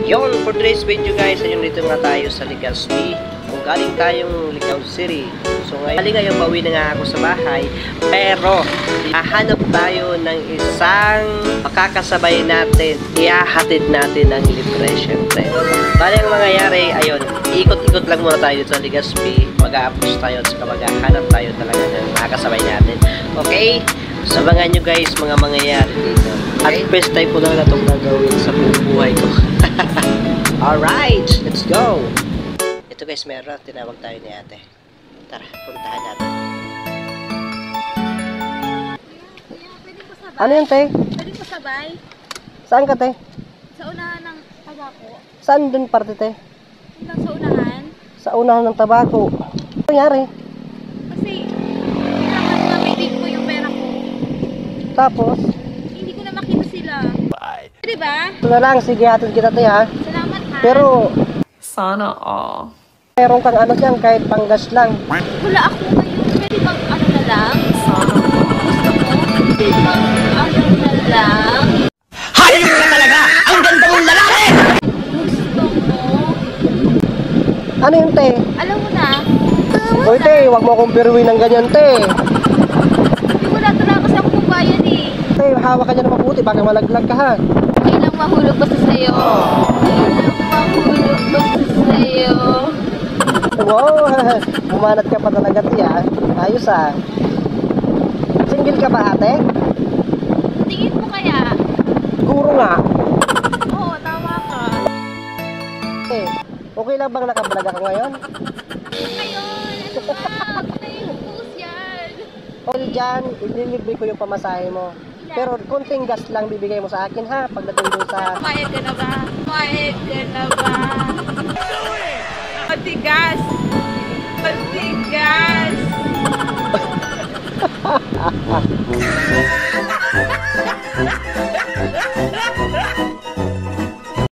Yon, for today's video guys, ayun dito nga tayo sa Legazpi. Kung galing tayong Ligao City. So ngayon pauwi na nga ako sa bahay. Pero, hahanap tayo ng isang makakasabay natin. Ihahatid natin ang libre, syempre. Bali ang mangyayari, ayun, ikot-ikot lang muna tayo dito sa Legazpi. Mag-a-approach tayo at saka maghahanap tayo talaga ng makakasabay natin. Okay? Sabangan nyo guys mga mangyayari dito. At first time ko lang na itong gagawin sa buhay ko. Alright, let's go! Ito guys, meron. Tinawag tayo ni ate. Tara, puntahan natin. Ano yun, te? Pwede ko sabay? Saan ka, te? Sa unahan ng tabako. Saan dun parte, te? Hanggang sa unahan. Sa unahan ng tabako. Ano nangyari? Kasi, kailangan na may big ko yung pera ko. Tapos? Hindi ko na makita sila. Bye. Pwede ba? Ito na lang, sige, hatid kita, te, ha? Salamat ha. Pero, Sana all. meron kang ano dyan, kahit panggas lang. Wala ako ngayon. Pwede bang ano na lang? Sana Pwede bang ano na lang? Hayop ka talaga! Ang ganda mong lalaki! Gusto mo? Ano yun, te? Alam mo na? Hoy, te, wag mo akong biruin ng ganyan, te. Hindi wala talaga kasi ako kumbayan eh. Te, hawak ka dyan na mabuti, baka malaglag ka, ha? Okay lang mahulog basta sa'yo. Okay lang mahulog basta sa'yo. Wow, bumanat ka pa talaga, te, ha? Ayos, ha? Single ka ba, ate? Tingin mo kaya? Siguro nga. Oo, tama ka. Eh, okay lang bang nakabraga ka ngayon? Ngayon, ano ba? Naipus yan. Okay dyan, ililibre ko yung pamasahe mo. Pero konting gas lang bibigay mo sa akin, ha? Pagdating doon sa... Pumayag ka na ba? Pumayag ka na ba? Matigas! Matigas!